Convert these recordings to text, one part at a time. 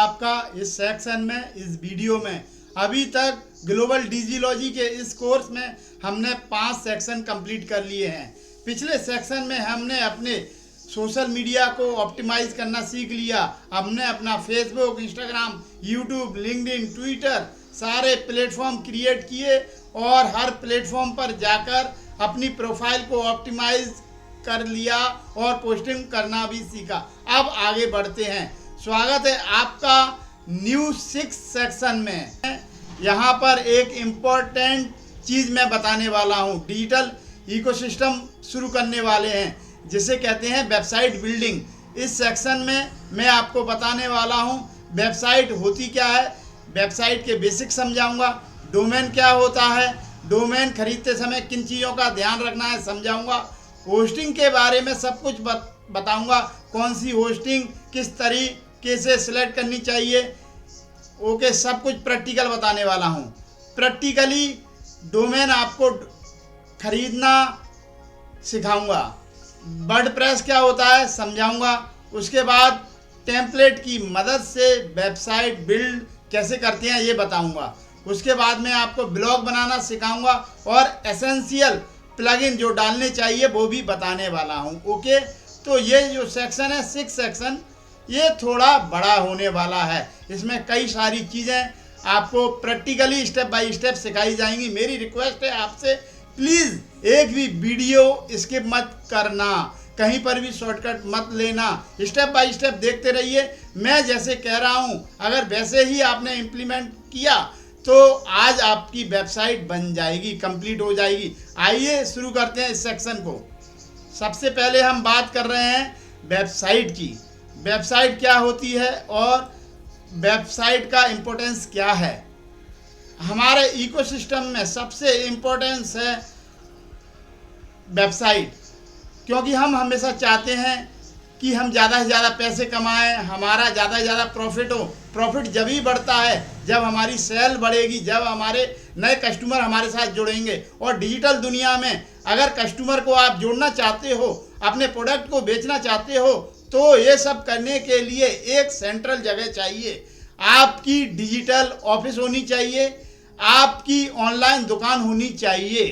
आपका इस सेक्शन में, इस वीडियो में। अभी तक ग्लोबल डिजिलॉजी के इस कोर्स में हमने 5 सेक्शन कंप्लीट कर लिए हैं। पिछले सेक्शन में हमने अपने सोशल मीडिया को ऑप्टिमाइज करना सीख लिया। हमने अपना Facebook, Instagram, YouTube, LinkedIn, Twitter सारे प्लेटफॉर्म क्रिएट किए और हर प्लेटफॉर्म पर जाकर अपनी प्रोफाइल को ऑप्टिमाइज कर लिया और पोस्टिंग करना भी सीखा। अब आगे बढ़ते हैं। स्वागत है आपका न्यू 6 सेक्शन में। यहाँ पर एक इम्पोर्टेंट चीज़ मैं बताने वाला हूँ। डिजिटल इकोसिस्टम शुरू करने वाले हैं जिसे कहते हैं वेबसाइट बिल्डिंग। इस सेक्शन में मैं आपको बताने वाला हूँ वेबसाइट होती क्या है, वेबसाइट के बेसिक समझाऊंगा, डोमेन क्या होता है, डोमेन खरीदते समय किन चीज़ों का ध्यान रखना है समझाऊंगा, होस्टिंग के बारे में सब कुछ बताऊंगा, कौन सी होस्टिंग किस तरीके से सिलेक्ट करनी चाहिए। ओके, सब कुछ प्रैक्टिकल बताने वाला हूँ। प्रैक्टिकली डोमेन आपको खरीदना सिखाऊंगा, वर्डप्रेस क्या होता है समझाऊंगा। उसके बाद टेम्पलेट की मदद से वेबसाइट बिल्ड कैसे करते हैं ये बताऊंगा। उसके बाद मैं आपको ब्लॉग बनाना सिखाऊंगा और एसेंशियल प्लगइन जो डालने चाहिए वो भी बताने वाला हूं। ओके, तो ये जो सेक्शन है 6 सेक्शन, ये थोड़ा बड़ा होने वाला है। इसमें कई सारी चीज़ें आपको प्रैक्टिकली स्टेप बाय स्टेप सिखाई जाएंगी। मेरी रिक्वेस्ट है आपसे, प्लीज़ एक भी वीडियो स्किप मत करना, कहीं पर भी शॉर्टकट मत लेना, स्टेप बाय स्टेप देखते रहिए। मैं जैसे कह रहा हूँ अगर वैसे ही आपने इम्प्लीमेंट किया तो आज आपकी वेबसाइट बन जाएगी, कंप्लीट हो जाएगी। आइए शुरू करते हैं इस सेक्शन को। सबसे पहले हम बात कर रहे हैं वेबसाइट की। वेबसाइट क्या होती है और वेबसाइट का इम्पोर्टेंस क्या है। हमारे इकोसिस्टम में सबसे इम्पोर्टेंस है वेबसाइट, क्योंकि हम हमेशा चाहते हैं कि हम ज़्यादा से ज़्यादा पैसे कमाएं, हमारा ज़्यादा से ज़्यादा प्रॉफिट हो। प्रॉफिट जब ही बढ़ता है जब हमारी सेल बढ़ेगी, जब हमारे नए कस्टमर हमारे साथ जुड़ेंगे। और डिजिटल दुनिया में अगर कस्टमर को आप जोड़ना चाहते हो, अपने प्रोडक्ट को बेचना चाहते हो, तो ये सब करने के लिए एक सेंट्रल जगह चाहिए। आपकी डिजिटल ऑफिस होनी चाहिए, आपकी ऑनलाइन दुकान होनी चाहिए।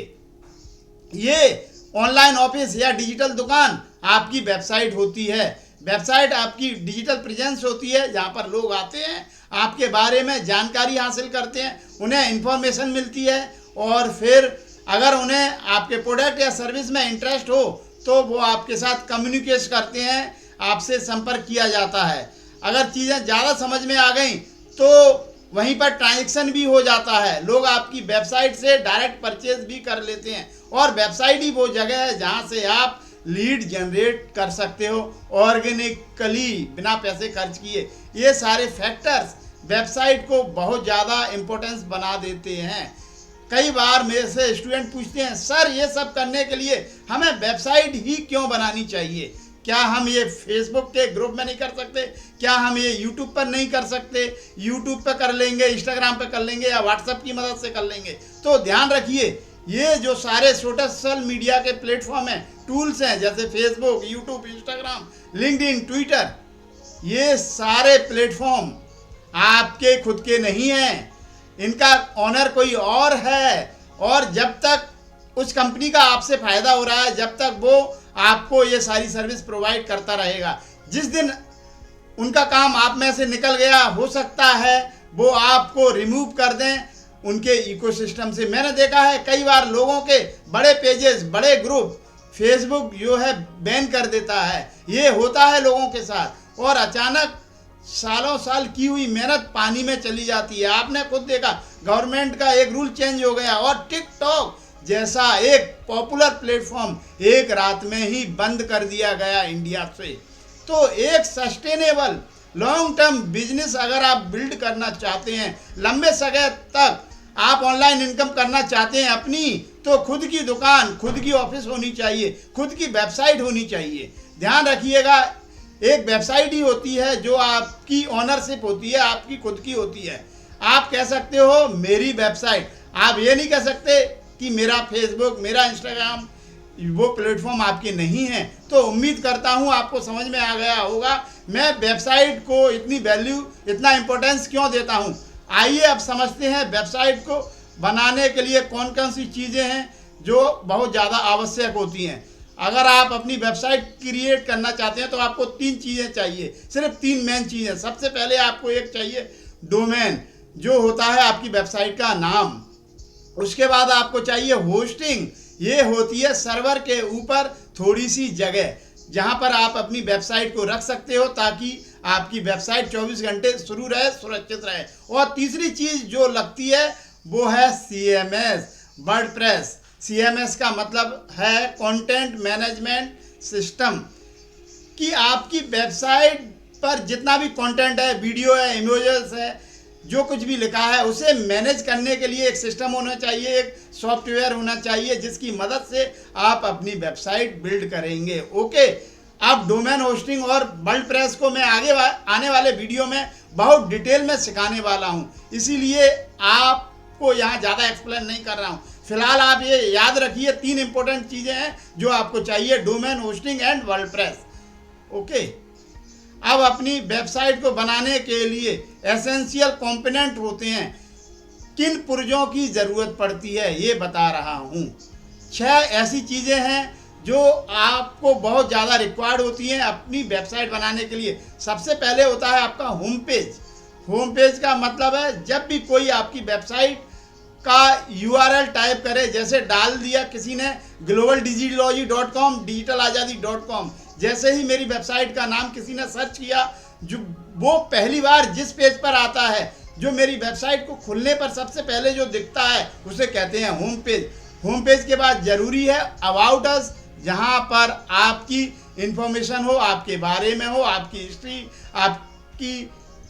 ये ऑनलाइन ऑफिस या डिजिटल दुकान आपकी वेबसाइट होती है। वेबसाइट आपकी डिजिटल प्रेजेंस होती है, जहाँ पर लोग आते हैं, आपके बारे में जानकारी हासिल करते हैं, उन्हें इन्फॉर्मेशन मिलती है और फिर अगर उन्हें आपके प्रोडक्ट या सर्विस में इंटरेस्ट हो तो वो आपके साथ कम्युनिकेट करते हैं, आपसे संपर्क किया जाता है। अगर चीज़ें ज़्यादा समझ में आ गई तो वहीं पर ट्रांजैक्शन भी हो जाता है। लोग आपकी वेबसाइट से डायरेक्ट परचेज भी कर लेते हैं और वेबसाइट ही वो जगह है जहां से आप लीड जनरेट कर सकते हो ऑर्गेनिकली, बिना पैसे खर्च किए। ये सारे फैक्टर्स वेबसाइट को बहुत ज़्यादा इम्पोर्टेंस बना देते हैं। कई बार मेरे से स्टूडेंट पूछते हैं, सर ये सब करने के लिए हमें वेबसाइट ही क्यों बनानी चाहिए? क्या हम ये फेसबुक के ग्रुप में नहीं कर सकते? क्या हम ये यूट्यूब पर नहीं कर सकते? यूट्यूब पर कर लेंगे, इंस्टाग्राम पर कर लेंगे या व्हाट्सएप की मदद से कर लेंगे। तो ध्यान रखिए, ये जो सारे सोशल मीडिया के प्लेटफॉर्म हैं, टूल्स हैं, जैसे Facebook, YouTube, Instagram, LinkedIn, Twitter, ये सारे प्लेटफॉर्म आपके खुद के नहीं हैं। इनका ऑनर कोई और है और जब तक उस कंपनी का आपसे फ़ायदा हो रहा है, जब तक वो आपको ये सारी सर्विस प्रोवाइड करता रहेगा। जिस दिन उनका काम आप में से निकल गया, हो सकता है वो आपको रिमूव कर दें उनके इकोसिस्टम से। मैंने देखा है कई बार लोगों के बड़े पेजेस, बड़े ग्रुप फेसबुक जो है बैन कर देता है। ये होता है लोगों के साथ और अचानक सालों साल की हुई मेहनत पानी में चली जाती है। आपने खुद देखा, गवर्नमेंट का एक रूल चेंज हो गया और टिकटॉक जैसा एक पॉपुलर प्लेटफॉर्म एक रात में ही बंद कर दिया गया इंडिया से। तो एक सस्टेनेबल लॉन्ग टर्म बिजनेस अगर आप बिल्ड करना चाहते हैं, लंबे समय तक आप ऑनलाइन इनकम करना चाहते हैं अपनी, तो खुद की दुकान, खुद की ऑफिस होनी चाहिए, खुद की वेबसाइट होनी चाहिए। ध्यान रखिएगा, एक वेबसाइट ही होती है जो आपकी ऑनरशिप होती है, आपकी खुद की होती है। आप कह सकते हो मेरी वेबसाइट, आप ये नहीं कह सकते कि मेरा फेसबुक, मेरा इंस्टाग्राम, वो प्लेटफॉर्म आपके नहीं हैं, तो उम्मीद करता हूँ आपको समझ में आ गया होगा मैं वेबसाइट को इतनी वैल्यू, इतना इम्पोर्टेंस क्यों देता हूँ। आइए अब समझते हैं वेबसाइट को बनाने के लिए कौन कौन सी चीज़ें हैं जो बहुत ज़्यादा आवश्यक होती हैं। अगर आप अपनी वेबसाइट क्रिएट करना चाहते हैं तो आपको 3 चीज़ें चाहिए, सिर्फ 3 मेन चीज़ें। सबसे पहले आपको एक चाहिए डोमेन, जो होता है आपकी वेबसाइट का नाम। उसके बाद आपको चाहिए होस्टिंग, ये होती है सर्वर के ऊपर थोड़ी सी जगह जहां पर आप अपनी वेबसाइट को रख सकते हो ताकि आपकी वेबसाइट 24 घंटे शुरू रहे, सुरक्षित रहे। और तीसरी चीज़ जो लगती है वो है CMS, वर्डप्रेस। CMS का मतलब है कंटेंट मैनेजमेंट सिस्टम, कि आपकी वेबसाइट पर जितना भी कंटेंट है, वीडियो है, इमेजेस है, जो कुछ भी लिखा है, उसे मैनेज करने के लिए एक सिस्टम होना चाहिए, एक सॉफ्टवेयर होना चाहिए जिसकी मदद से आप अपनी वेबसाइट बिल्ड करेंगे। ओके, अब डोमेन होस्टिंग और वर्डप्रेस को मैं आगे आने वाले वीडियो में बहुत डिटेल में सिखाने वाला हूं, इसीलिए आपको यहाँ ज़्यादा एक्सप्लेन नहीं कर रहा हूँ। फिलहाल आप ये याद रखिए 3 इंपॉर्टेंट चीज़ें हैं जो आपको चाहिए, domain hosting and WordPress. Okay, अब अपनी वेबसाइट को बनाने के लिए एसेंशियल कंपोनेंट होते हैं, किन पुर्जों की ज़रूरत पड़ती है ये बता रहा हूँ। 6 ऐसी चीज़ें हैं जो आपको बहुत ज़्यादा रिक्वायर्ड होती हैं अपनी वेबसाइट बनाने के लिए। सबसे पहले होता है आपका होम पेज। होम पेज का मतलब है जब भी कोई आपकी वेबसाइट का URL टाइप करे, जैसे डाल दिया किसी ने globaldigitalogy.com, digitalazadi.com, जैसे ही मेरी वेबसाइट का नाम किसी ने सर्च किया, जो वो पहली बार जिस पेज पर आता है, जो मेरी वेबसाइट को खुलने पर सबसे पहले जो दिखता है, उसे कहते हैं होम पेज। होम पेज के बाद ज़रूरी है अबाउट अस, जहाँ पर आपकी इंफॉर्मेशन हो, आपके बारे में हो, आपकी हिस्ट्री, आपकी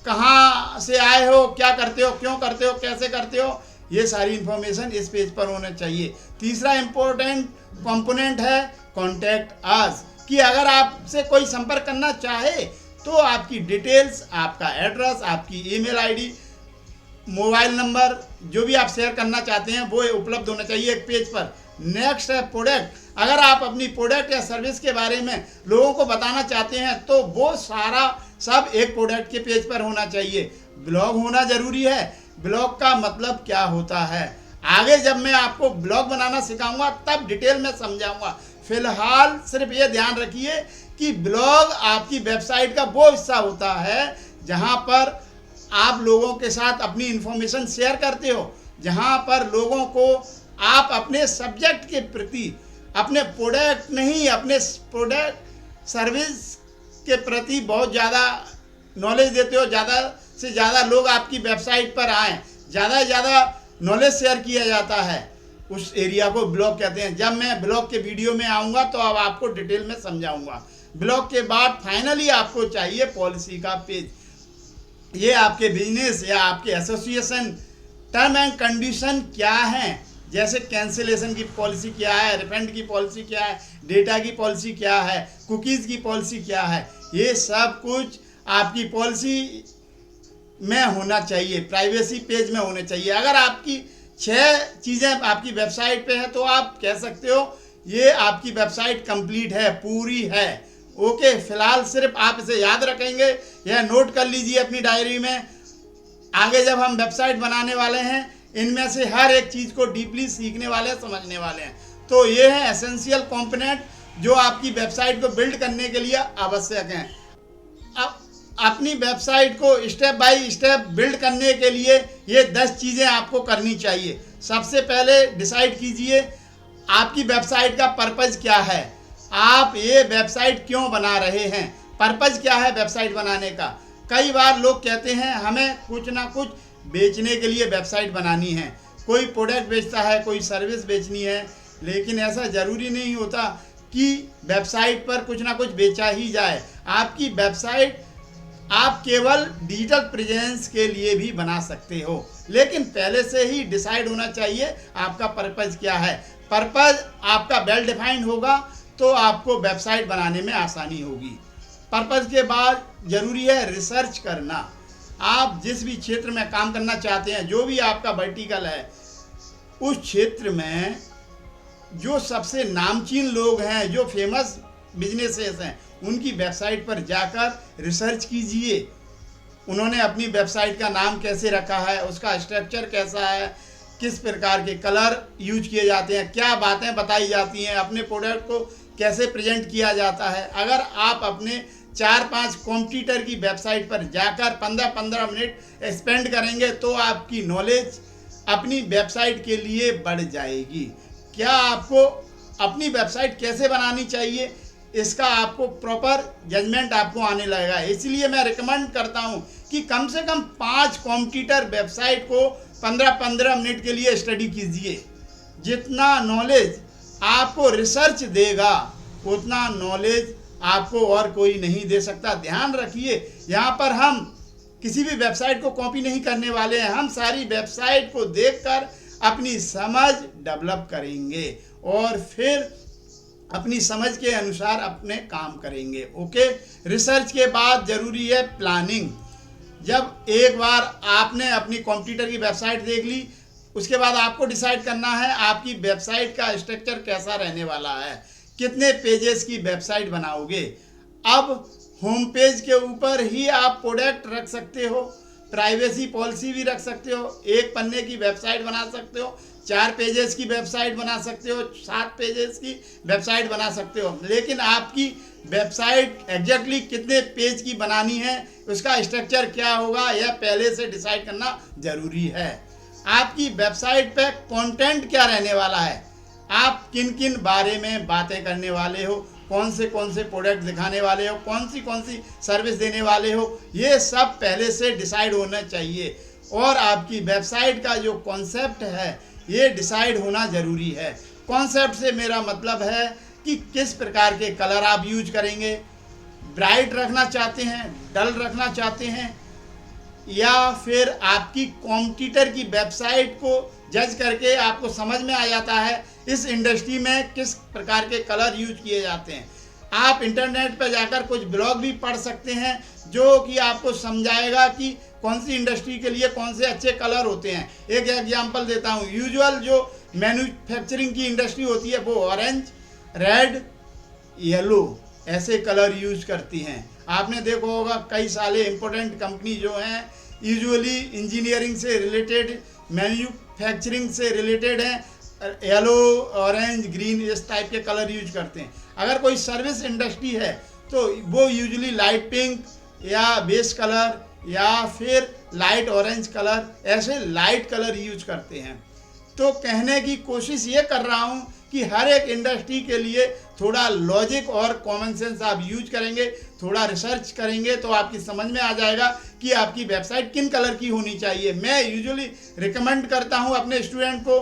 कहाँ से आए हो, क्या करते हो, क्यों करते हो, कैसे करते हो, ये सारी इंफॉर्मेशन इस पेज पर होना चाहिए। तीसरा इम्पोर्टेंट कंपोनेंट है कॉन्टैक्ट अस, कि अगर आपसे कोई संपर्क करना चाहे तो आपकी डिटेल्स, आपका एड्रेस, आपकी ईमेल आईडी, मोबाइल नंबर, जो भी आप शेयर करना चाहते हैं वो उपलब्ध होना चाहिए एक पेज पर। नेक्स्ट है प्रोडक्ट। अगर आप अपनी प्रोडक्ट या सर्विस के बारे में लोगों को बताना चाहते हैं तो वो सारा सब एक प्रोडक्ट के पेज पर होना चाहिए। ब्लॉग होना ज़रूरी है। ब्लॉग का मतलब क्या होता है, आगे जब मैं आपको ब्लॉग बनाना सिखाऊंगा तब डिटेल में समझाऊंगा। फिलहाल सिर्फ ये ध्यान रखिए कि ब्लॉग आपकी वेबसाइट का वो हिस्सा होता है जहां पर आप लोगों के साथ अपनी इंफॉर्मेशन शेयर करते हो, जहां पर लोगों को आप अपने सब्जेक्ट के प्रति, अपने प्रोडक्ट नहीं, अपने प्रोडक्ट सर्विस के प्रति बहुत ज़्यादा नॉलेज देते हो। ज़्यादा से ज़्यादा लोग आपकी वेबसाइट पर आएँ, ज़्यादा से ज़्यादा नॉलेज शेयर किया जाता है, उस एरिया को ब्लॉग कहते हैं। जब मैं ब्लॉग के वीडियो में आऊँगा तो अब आपको डिटेल में समझाऊँगा। ब्लॉग के बाद फाइनली आपको चाहिए पॉलिसी का पेज। ये आपके बिजनेस या आपके एसोसिएशन टर्म एंड कंडीशन क्या हैं, जैसे कैंसिलेशन की पॉलिसी क्या है, रिफंड की पॉलिसी क्या है, डेटा की पॉलिसी क्या है, कुकीज़ की पॉलिसी क्या है, ये सब कुछ आपकी पॉलिसी में होना चाहिए, प्राइवेसी पेज में होने चाहिए। अगर आपकी 6 चीज़ें आपकी वेबसाइट पे हैं तो आप कह सकते हो ये आपकी वेबसाइट कंप्लीट है, पूरी है। ओके, फिलहाल सिर्फ आप इसे याद रखेंगे या नोट कर लीजिए अपनी डायरी में। आगे जब हम वेबसाइट बनाने वाले हैं इनमें से हर एक चीज़ को डीपली सीखने वाले हैं, समझने वाले हैं। तो ये है एसेंशियल कंपोनेंट जो आपकी वेबसाइट को बिल्ड करने के लिए आवश्यक हैं। अब अपनी वेबसाइट को स्टेप बाय स्टेप बिल्ड करने के लिए ये 10 चीज़ें आपको करनी चाहिए। सबसे पहले डिसाइड कीजिए आपकी वेबसाइट का पर्पज़ क्या है, आप ये वेबसाइट क्यों बना रहे हैं, पर्पज़ क्या है वेबसाइट बनाने का। कई बार लोग कहते हैं हमें कुछ ना कुछ बेचने के लिए वेबसाइट बनानी है, कोई प्रोडक्ट बेचता है, कोई सर्विस बेचनी है, लेकिन ऐसा ज़रूरी नहीं होता कि वेबसाइट पर कुछ ना कुछ बेचा ही जाए। आपकी वेबसाइट आप केवल डिजिटल प्रेजेंस के लिए भी बना सकते हो, लेकिन पहले से ही डिसाइड होना चाहिए आपका पर्पज़ क्या है। पर्पज़ आपका वेल डिफाइंड होगा तो आपको वेबसाइट बनाने में आसानी होगी। पर्पज़ के बाद ज़रूरी है रिसर्च करना। आप जिस भी क्षेत्र में काम करना चाहते हैं, जो भी आपका वर्टिकल है, उस क्षेत्र में जो सबसे नामचीन लोग हैं, जो फेमस बिजनेसेस हैं, उनकी वेबसाइट पर जाकर रिसर्च कीजिए। उन्होंने अपनी वेबसाइट का नाम कैसे रखा है, उसका स्ट्रक्चर कैसा है, किस प्रकार के कलर यूज किए जाते हैं, क्या बातें बताई जाती हैं, अपने प्रोडक्ट को कैसे प्रेजेंट किया जाता है। अगर आप अपने 4-5 कॉम्पिटिटर की वेबसाइट पर जाकर 15-15 मिनट स्पेंड करेंगे तो आपकी नॉलेज अपनी वेबसाइट के लिए बढ़ जाएगी। क्या आपको अपनी वेबसाइट कैसे बनानी चाहिए, इसका आपको प्रॉपर जजमेंट आपको आने लगेगा। इसलिए मैं रिकमेंड करता हूं कि कम से कम 5 कॉम्पिटिटर वेबसाइट को 15-15 मिनट के लिए स्टडी कीजिए। जितना नॉलेज आपको रिसर्च देगा उतना नॉलेज आपको और कोई नहीं दे सकता। ध्यान रखिए, यहाँ पर हम किसी भी वेबसाइट को कॉपी नहीं करने वाले हैं। हम सारी वेबसाइट को देखकर अपनी समझ डेवलप करेंगे और फिर अपनी समझ के अनुसार अपने काम करेंगे। ओके, रिसर्च के बाद ज़रूरी है प्लानिंग। जब एक बार आपने अपनी कंप्यूटर की वेबसाइट देख ली, उसके बाद आपको डिसाइड करना है आपकी वेबसाइट का स्ट्रक्चर कैसा रहने वाला है, कितने पेजेस की वेबसाइट बनाओगे। अब होम पेज के ऊपर ही आप प्रोडक्ट रख सकते हो, प्राइवेसी पॉलिसी भी रख सकते हो, 1 पन्ने की वेबसाइट बना सकते हो, 4 पेजेस की वेबसाइट बना सकते हो, 7 पेजेस की वेबसाइट बना सकते हो। लेकिन आपकी वेबसाइट एग्जैक्टली कितने पेज की बनानी है, उसका स्ट्रक्चर क्या होगा, यह पहले से डिसाइड करना ज़रूरी है। आपकी वेबसाइट पे कंटेंट क्या रहने वाला है, आप किन किन बारे में बातें करने वाले हो, कौन से प्रोडक्ट दिखाने वाले हो, कौन सी सर्विस देने वाले हो, ये सब पहले से डिसाइड होना चाहिए। और आपकी वेबसाइट का जो कॉन्सेप्ट है ये डिसाइड होना ज़रूरी है। कॉन्सेप्ट से मेरा मतलब है कि किस प्रकार के कलर आप यूज करेंगे, ब्राइट रखना चाहते हैं, डल रखना चाहते हैं, या फिर आपकी कंप्यूटर की वेबसाइट को जज करके आपको समझ में आ जाता है इस इंडस्ट्री में किस प्रकार के कलर यूज किए जाते हैं। आप इंटरनेट पर जाकर कुछ ब्लॉग भी पढ़ सकते हैं जो कि आपको समझाएगा कि कौन सी इंडस्ट्री के लिए कौन से अच्छे कलर होते हैं। एक एग्जांपल देता हूँ, यूजुअल जो मैन्युफैक्चरिंग की इंडस्ट्री होती है वो ऑरेंज, रेड, येलो ऐसे कलर यूज करती हैं। आपने देखा होगा कई सारे इम्पोर्टेंट कंपनी जो हैं यूजुअली इंजीनियरिंग से रिलेटेड, मैन्युफैक्चरिंग से रिलेटेड हैं, येलो, ऑरेंज, ग्रीन इस टाइप के कलर यूज करते हैं। अगर कोई सर्विस इंडस्ट्री है तो वो यूजुअली लाइट पिंक या बेस कलर या फिर लाइट ऑरेंज कलर, ऐसे लाइट कलर यूज करते हैं। तो कहने की कोशिश ये कर रहा हूँ कि हर एक इंडस्ट्री के लिए थोड़ा लॉजिक और कॉमन सेंस आप यूज करेंगे, थोड़ा रिसर्च करेंगे तो आपकी समझ में आ जाएगा कि आपकी वेबसाइट किन कलर की होनी चाहिए। मैं यूजुअली रिकमेंड करता हूँ अपने स्टूडेंट को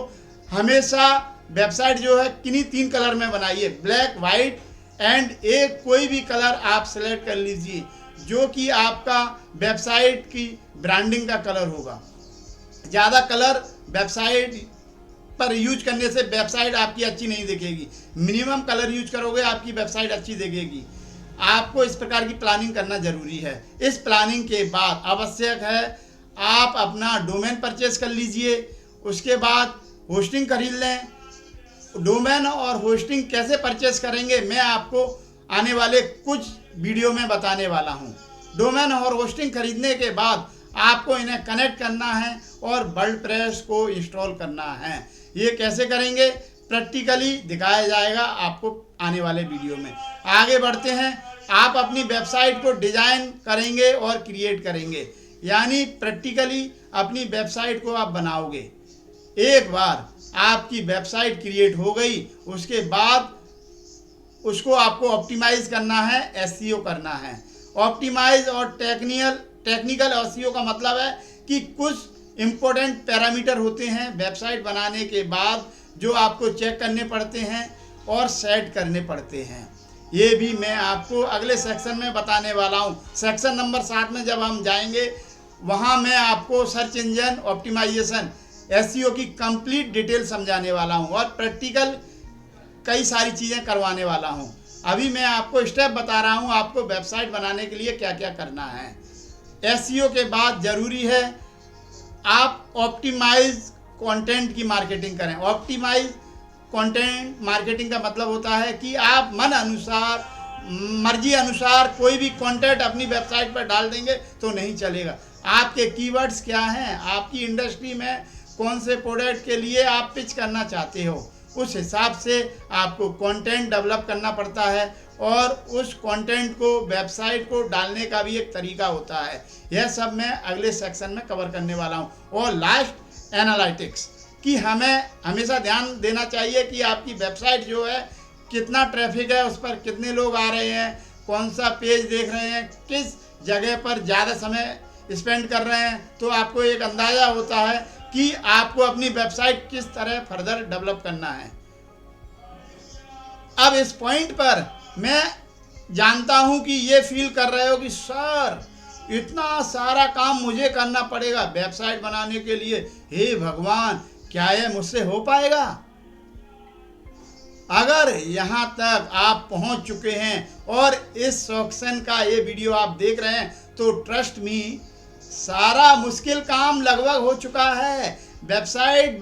हमेशा वेबसाइट जो है किन्हीं 3 कलर में बनाइए, ब्लैक, वाइट एंड एक कोई भी कलर आप सेलेक्ट कर लीजिए जो कि आपका वेबसाइट की ब्रांडिंग का कलर होगा। ज़्यादा कलर वेबसाइट पर यूज करने से वेबसाइट आपकी अच्छी नहीं दिखेगी। मिनिमम कलर यूज करोगे आपकी वेबसाइट अच्छी दिखेगी। आपको इस प्रकार की प्लानिंग करना जरूरी है। इस प्लानिंग के बाद आवश्यक है आप अपना डोमेन परचेज कर लीजिए, उसके बाद होस्टिंग खरीद लें। डोमेन और होस्टिंग कैसे परचेज करेंगे मैं आपको आने वाले कुछ वीडियो में बताने वाला हूं। डोमेन और होस्टिंग खरीदने के बाद आपको इन्हें कनेक्ट करना है और वर्डप्रेस को इंस्टॉल करना है। ये कैसे करेंगे प्रैक्टिकली दिखाया जाएगा आपको आने वाले वीडियो में। आगे बढ़ते हैं। आप अपनी वेबसाइट को डिज़ाइन करेंगे और क्रिएट करेंगे, यानी प्रैक्टिकली अपनी वेबसाइट को आप बनाओगे। एक बार आपकी वेबसाइट क्रिएट हो गई उसके बाद उसको आपको ऑप्टिमाइज करना है, एसईओ करना है। ऑप्टिमाइज और टेक्निकल एसईओ का मतलब है कि कुछ इम्पोर्टेंट पैरामीटर होते हैं वेबसाइट बनाने के बाद जो आपको चेक करने पड़ते हैं और सेट करने पड़ते हैं। ये भी मैं आपको अगले सेक्शन में बताने वाला हूँ। सेक्शन नंबर 7 में जब हम जाएंगे वहाँ मैं आपको सर्च इंजन ऑप्टिमाइजेशन, एसईओ की कंप्लीट डिटेल समझाने वाला हूँ और प्रैक्टिकल कई सारी चीज़ें करवाने वाला हूँ। अभी मैं आपको स्टेप बता रहा हूँ आपको वेबसाइट बनाने के लिए क्या क्या करना है। एसईओ के बाद ज़रूरी है आप ऑप्टिमाइज कंटेंट की मार्केटिंग करें। ऑप्टिमाइज कंटेंट मार्केटिंग का मतलब होता है कि आप मन अनुसार, मर्जी अनुसार कोई भी कंटेंट अपनी वेबसाइट पर डाल देंगे तो नहीं चलेगा। आपके कीवर्ड्स क्या हैं, आपकी इंडस्ट्री में कौन से प्रोडक्ट के लिए आप पिच करना चाहते हो, उस हिसाब से आपको कंटेंट डेवलप करना पड़ता है और उस कंटेंट को वेबसाइट को डालने का भी एक तरीका होता है। यह सब मैं अगले सेक्शन में कवर करने वाला हूँ। और लास्ट, एनालिटिक्स, कि हमें हमेशा ध्यान देना चाहिए कि आपकी वेबसाइट जो है कितना ट्रैफिक है, उस पर कितने लोग आ रहे हैं, कौन सा पेज देख रहे हैं, किस जगह पर ज़्यादा समय स्पेंड कर रहे हैं, तो आपको एक अंदाज़ा होता है कि आपको अपनी वेबसाइट किस तरह फर्दर डेवलप करना है। अब इस पॉइंट पर मैं जानता हूं कि ये फील कर रहे हो कि सर इतना सारा काम मुझे करना पड़ेगा वेबसाइट बनाने के लिए, हे भगवान क्या यह मुझसे हो पाएगा? अगर यहाँ तक आप पहुँच चुके हैं और इस सेक्शन का ये वीडियो आप देख रहे हैं तो ट्रस्ट मी, सारा मुश्किल काम लगभग हो चुका है। वेबसाइट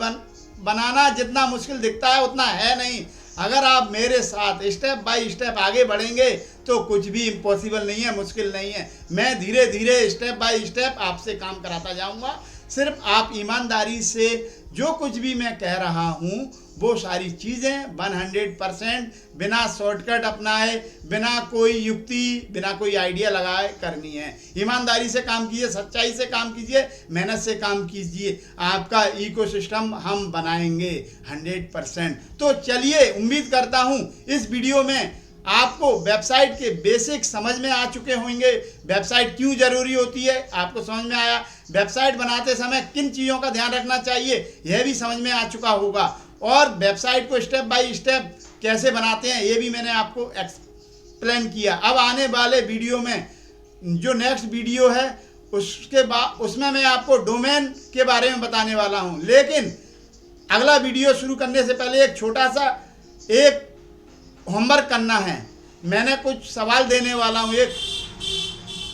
बनाना जितना मुश्किल दिखता है उतना है नहीं। अगर आप मेरे साथ स्टेप बाय स्टेप आगे बढ़ेंगे तो कुछ भी इम्पॉसिबल नहीं है, मुश्किल नहीं है। मैं धीरे धीरे स्टेप बाय स्टेप आपसे काम कराता जाऊंगा। सिर्फ आप ईमानदारी से जो कुछ भी मैं कह रहा हूँ वो सारी चीज़ें 100% बिना शॉर्टकट अपनाए, बिना कोई युक्ति, बिना कोई आइडिया लगाए करनी है। ईमानदारी से काम कीजिए, सच्चाई से काम कीजिए, मेहनत से काम कीजिए। आपका इकोसिस्टम हम बनाएंगे 100%। तो चलिए, उम्मीद करता हूँ इस वीडियो में आपको वेबसाइट के बेसिक समझ में आ चुके होंगे। वेबसाइट क्यों ज़रूरी होती है आपको समझ में आया। वेबसाइट बनाते समय किन चीज़ों का ध्यान रखना चाहिए यह भी समझ में आ चुका होगा। और वेबसाइट को स्टेप बाय स्टेप कैसे बनाते हैं ये भी मैंने आपको एक्सप्लेन किया। अब आने वाले वीडियो में, जो नेक्स्ट वीडियो है उसके बाद, उसमें मैं आपको डोमेन के बारे में बताने वाला हूँ। लेकिन अगला वीडियो शुरू करने से पहले एक छोटा सा एक होमवर्क करना है। मैंने कुछ सवाल देने वाला हूँ, एक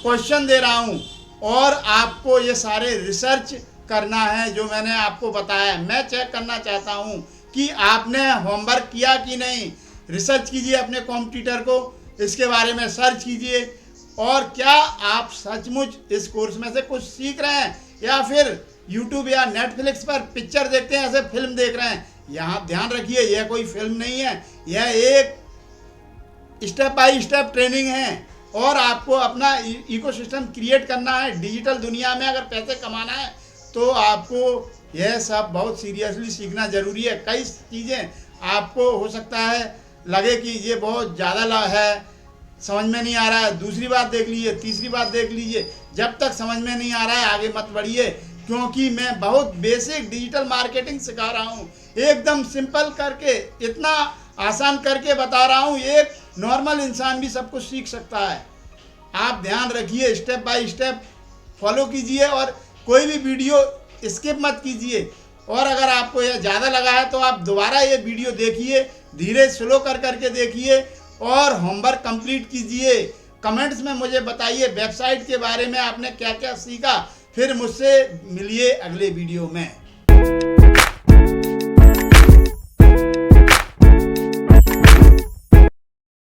क्वेश्चन दे रहा हूँ और आपको ये सारे रिसर्च करना है जो मैंने आपको बताया। मैं चेक करना चाहता हूँ कि आपने होमवर्क किया कि नहीं। रिसर्च कीजिए अपने कॉम्पिटिटर को, इसके बारे में सर्च कीजिए और क्या आप सचमुच इस कोर्स में से कुछ सीख रहे हैं या फिर यूट्यूब या नेटफ्लिक्स पर पिक्चर देखते हैं, ऐसे फिल्म देख रहे हैं। यहाँ ध्यान रखिए, यह कोई फिल्म नहीं है, यह एक स्टेप बाय स्टेप ट्रेनिंग है और आपको अपना इकोसिस्टम क्रिएट करना है। डिजिटल दुनिया में अगर पैसे कमाना है तो आपको यह सब बहुत सीरियसली सीखना ज़रूरी है। कई चीज़ें आपको हो सकता है लगे कि ये बहुत ज़्यादा है, समझ में नहीं आ रहा है, दूसरी बात देख लीजिए, तीसरी बात देख लीजिए। जब तक समझ में नहीं आ रहा है आगे मत बढ़िए, क्योंकि मैं बहुत बेसिक डिजिटल मार्केटिंग सिखा रहा हूँ। एकदम सिंपल करके, इतना आसान करके बता रहा हूँ, एक नॉर्मल इंसान भी सब कुछ सीख सकता है। आप ध्यान रखिए, स्टेप बाय स्टेप फॉलो कीजिए और कोई भी वीडियो स्किप मत कीजिए। और अगर आपको यह ज़्यादा लगा है तो आप दोबारा ये वीडियो देखिए, धीरे स्लो कर करके देखिए और होमवर्क कंप्लीट कीजिए। कमेंट्स में मुझे बताइए वेबसाइट के बारे में आपने क्या क्या सीखा। फिर मुझसे मिलिए अगले वीडियो में।